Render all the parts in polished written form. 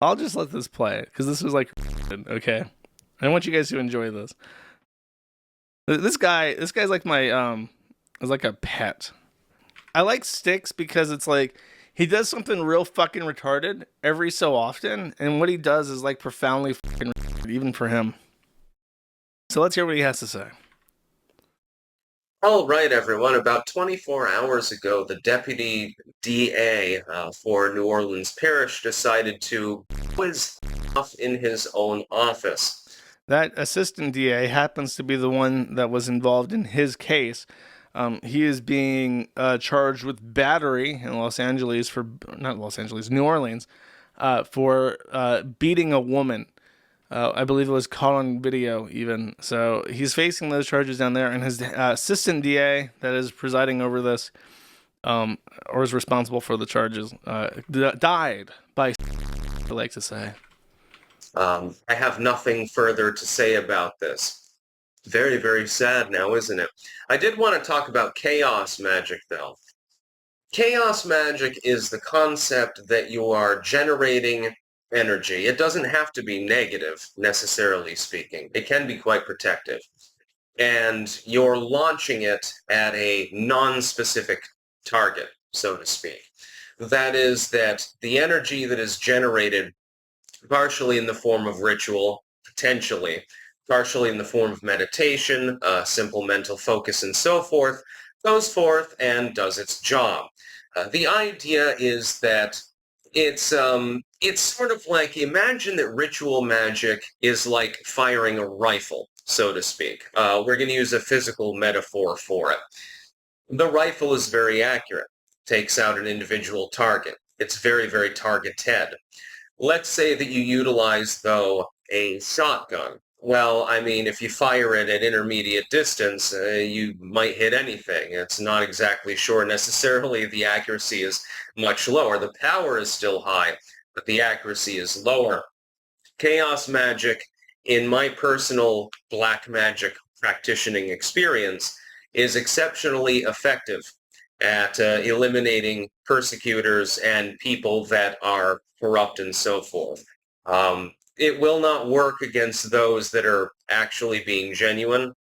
I'll just let this play because this was like okay. I want you guys to enjoy this. This guy's like my is like a pet. I like Styx because it's like he does something real fucking retarded every so often, and what he does is like profoundly fucking retarded, even for him. So let's hear what he has to say. All right, everyone. About 24 hours ago, the deputy DA for New Orleans Parish decided to quiz off in his own office. That assistant DA happens to be the one that was involved in his case. He is being charged with battery in Los Angeles for not Los Angeles, New Orleans, for beating a woman. I believe it was caught on video, even. So he's facing those charges down there, and his assistant DA that is presiding over this, or is responsible for the charges, died by. I like to say. I have nothing further to say about this. Very, very sad now, isn't it? I did want to talk about chaos magic, though. Chaos magic is the concept that you are generating energy. It doesn't have to be negative, necessarily speaking. It can be quite protective. And you're launching it at a non-specific target, so to speak. That is that the energy that is generated partially in the form of ritual, potentially, partially in the form of meditation, simple mental focus, and so forth, goes forth and does its job. The idea is that it's sort of like, imagine that ritual magic is like firing a rifle, so to speak. We're going to use a physical metaphor for it. The rifle is very accurate, takes out an individual target. It's very, very targeted. Let's say that you utilize, though, a shotgun. Well, I mean, if you fire it at intermediate distance, you might hit anything. It's not exactly sure necessarily the accuracy is much lower. The power is still high, but the accuracy is lower. Chaos magic, in my personal black magic practicing experience, is exceptionally effective at eliminating persecutors and people that are corrupt and so forth. It will not work against those that are actually being genuine.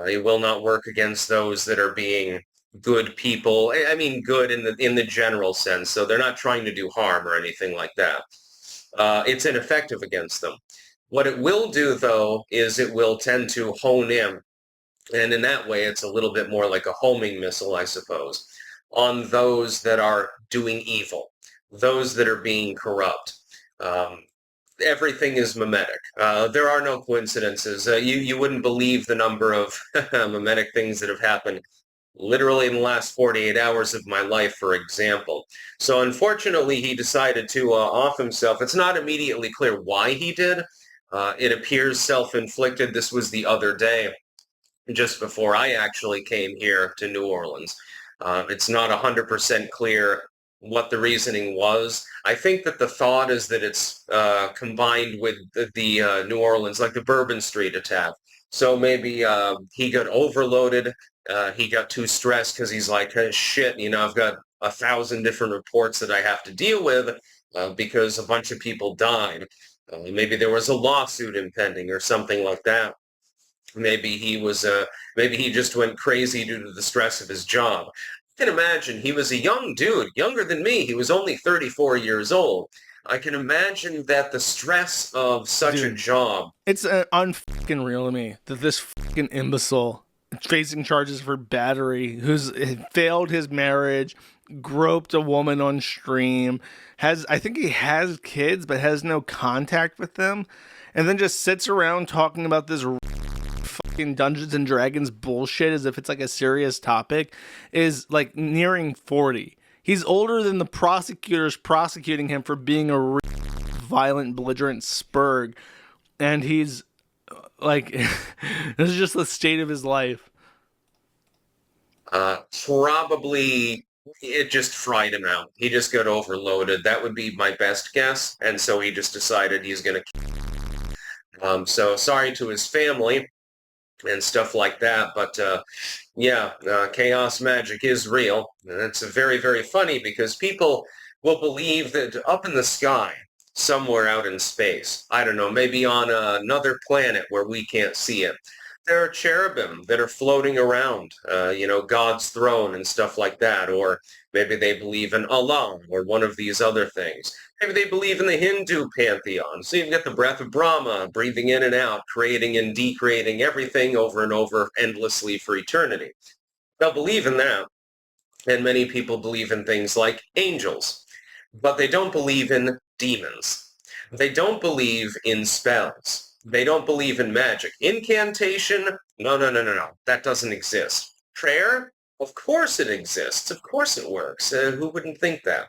It will not work against those that are being good people. I mean, good in the general sense. So they're not trying to do harm or anything like that. It's ineffective against them. What it will do, though, is it will tend to hone in, and in that way, it's a little bit more like a homing missile, I suppose, on those that are doing evil, those that are being corrupt. Um, Everything is mimetic. There are no coincidences. You wouldn't believe the number of mimetic things that have happened literally in the last 48 hours of my life, for example. So unfortunately, he decided to off himself. It's not immediately clear why he did. It appears self-inflicted. This was the other day, just before I actually came here to New Orleans. It's not 100% clear what the reasoning was. I think that the thought is that it's combined with the New Orleans, like the Bourbon Street attack. So maybe he got overloaded. He got too stressed because he's like, hey, shit, I've got 1,000 different reports that I have to deal with because a bunch of people died. Maybe there was a lawsuit impending or something like that. Maybe he just went crazy due to the stress of his job. I can imagine he was a young dude, younger than me. He was only 34 years old. I can imagine that the stress of such a Dude, job. it's unfucking real to me that this fucking imbecile facing charges for battery, who's failed his marriage, groped a woman on stream, I think he has kids but has no contact with them, and then just sits around talking about this fucking Dungeons and Dragons bullshit as if it's like a serious topic, is like nearing 40. He's older than the prosecutors prosecuting him for being a violent, belligerent spurg, and he's like, this is just the state of his life. Probably it just fried him out. He just got overloaded. That would be my best guess. And so he just decided he's going to. So sorry to his family and stuff like that. But yeah, chaos magic is real. And it's very, very funny because people will believe that up in the sky, somewhere out in space. I don't know, maybe on another planet where we can't see it. There are cherubim that are floating around, God's throne and stuff like that. Or maybe they believe in Allah or one of these other things. Maybe they believe in the Hindu pantheon. So you've got the breath of Brahma breathing in and out, creating and decreating everything over and over endlessly for eternity. They'll believe in that. And many people believe in things like angels, but they don't believe in demons. They don't believe in spells. They don't believe in magic. Incantation? No, no, no, no, no. That doesn't exist. Prayer? Of course it exists. Of course it works. Who wouldn't think that?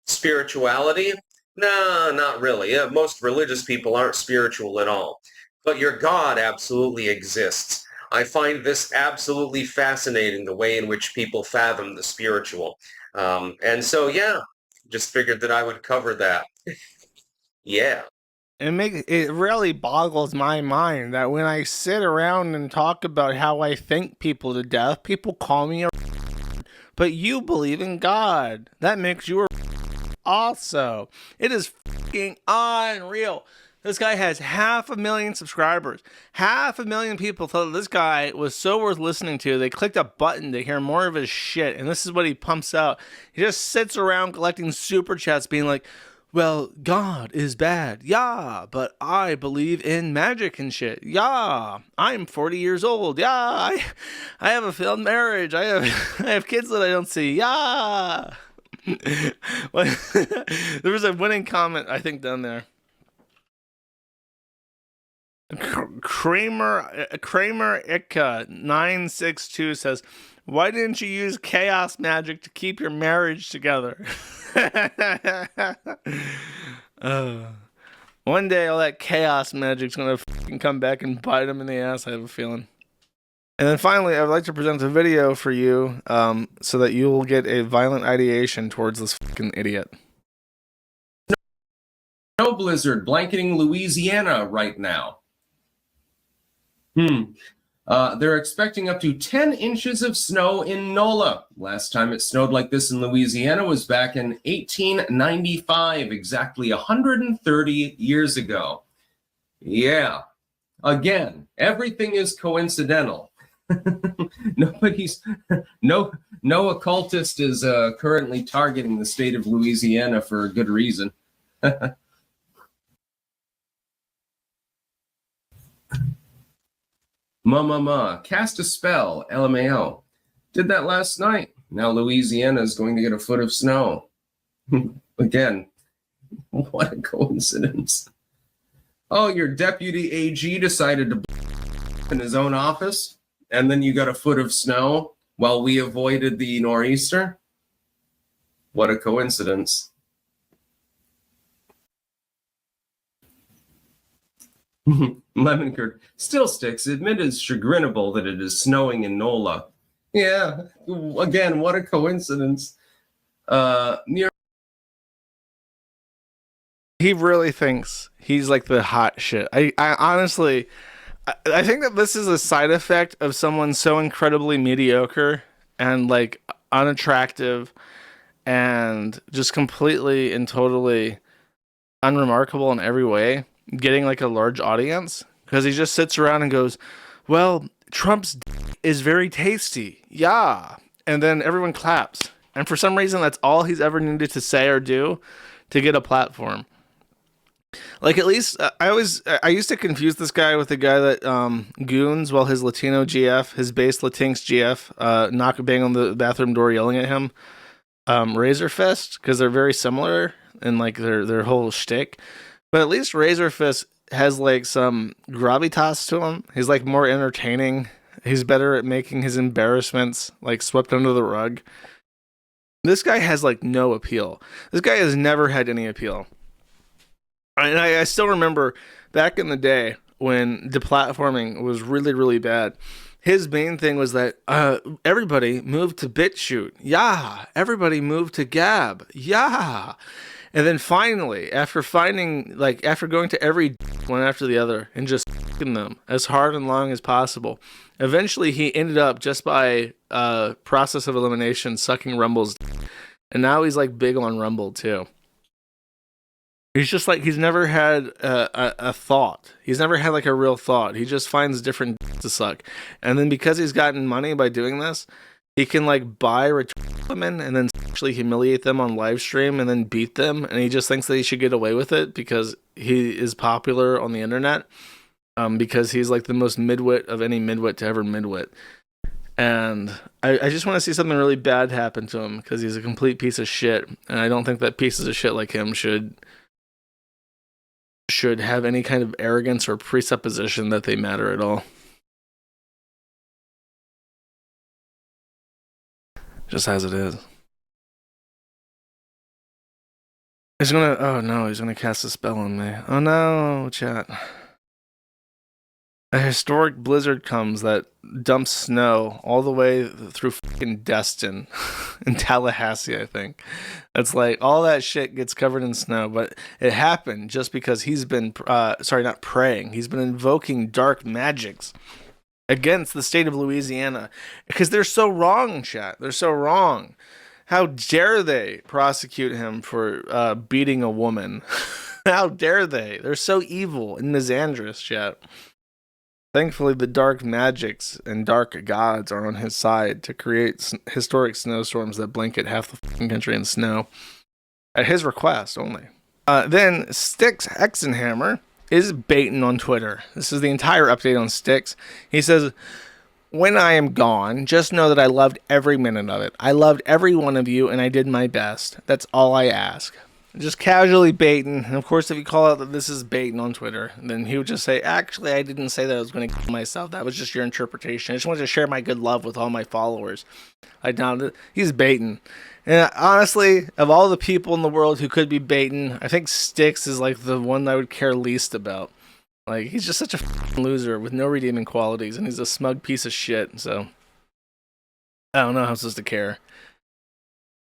Spirituality? No, not really. Most religious people aren't spiritual at all. But your God absolutely exists. I find this absolutely fascinating, the way in which people fathom the spiritual. And so, yeah, just figured that I would cover that. Yeah. It really boggles my mind that when I sit around and talk about how I think people to death, people call me a but you believe in God. That makes you a also. It is fucking unreal. This guy has 500,000 subscribers. 500,000 people thought this guy was so worth listening to. They clicked a button to hear more of his shit. And this is what he pumps out. He just sits around collecting super chats being like, well, God is bad. Yeah, but I believe in magic and shit. Yeah, I'm 40 years old. Yeah, I have a failed marriage. I have kids that I don't see. Yeah. There was a winning comment, I think, down there. Kramer Ika 962 says, why didn't you use chaos magic to keep your marriage together? One day all that chaos magic's gonna fucking come back and bite him in the ass, I have a feeling. And then finally, I would like to present a video for you so that you will get a violent ideation towards this fucking idiot. Snow blizzard blanketing Louisiana right now. They're expecting up to 10 inches of snow in NOLA. Last time it snowed like this in Louisiana was back in 1895, exactly 130 years ago. Yeah. Again, everything is coincidental. No occultist is currently targeting the state of Louisiana for a good reason. Cast a spell, LMAO. Did that last night. Now Louisiana is going to get a foot of snow. Again, what a coincidence. Oh, your deputy AG decided to in his own office, and then you got a foot of snow while we avoided the nor'easter? What a coincidence. Lemon curd. Still Styx. Admit it's chagrinable that it is snowing in NOLA. Yeah, again, what a coincidence. He really thinks he's like the hot shit. I honestly, I think that this is a side effect of someone so incredibly mediocre and like unattractive and just completely and totally unremarkable in every way, getting like a large audience, because he just sits around and goes, well, Trump's is very tasty. Yeah. And then everyone claps. And for some reason, that's all he's ever needed to say or do to get a platform. Like, at least I used to confuse this guy with the guy that goons while his Latino GF, his base Latinx GF, knock a bang on the bathroom door yelling at him, Razor Fist, because they're very similar in like their whole shtick. But at least Razor Fist has like some gravitas to him. He's like more entertaining. He's better at making his embarrassments like swept under the rug. This guy has like no appeal. This guy has never had any appeal. And I still remember back in the day when deplatforming was really, really bad. His main thing was that everybody moved to BitChute. Yeah. Everybody moved to Gab. Yeah. And then finally, after going to every one after the other and just f***ing them as hard and long as possible, eventually he ended up just by process of elimination sucking Rumble's. And now he's like big on Rumble too. He's just like, he's never had a thought. He's never had like a real thought. He just finds different to suck. And then because he's gotten money by doing this, he can like buy retarded women and then sexually humiliate them on live stream and then beat them. And he just thinks that he should get away with it because he is popular on the internet. Because he's like the most midwit of any midwit to ever midwit. And I just want to see something really bad happen to him because he's a complete piece of shit. And I don't think that pieces of shit like him should have any kind of arrogance or presupposition that they matter at all. Just as it is. He's gonna cast a spell on me. Oh no, chat. A historic blizzard comes that dumps snow all the way through fucking Destin in Tallahassee, I think. It's like all that shit gets covered in snow, but it happened just because he's been, not praying. He's been invoking dark magics against the state of Louisiana because they're so wrong, chat. They're so wrong. How dare they prosecute him for beating a woman? How dare they? They're so evil and misandrous, chat. Thankfully, the dark magics and dark gods are on his side to create historic snowstorms that blanket half the fucking country in snow. At his request only. Then Styxhexenhammer is baiting on Twitter. This is the entire update on Styx. He says, "When I am gone, just know that I loved every minute of it. I loved every one of you, and I did my best. That's all I ask." Just casually baiting. And of course, if you call out that this is baiting on Twitter, then he would just say, actually, I didn't say that I was going to kill myself. That was just your interpretation. I just wanted to share my good love with all my followers. He's baiting. And honestly, of all the people in the world who could be baiting, I think Styx is like the one I would care least about. Like, he's just such a loser with no redeeming qualities, and he's a smug piece of shit, so I don't know how I'm supposed to care.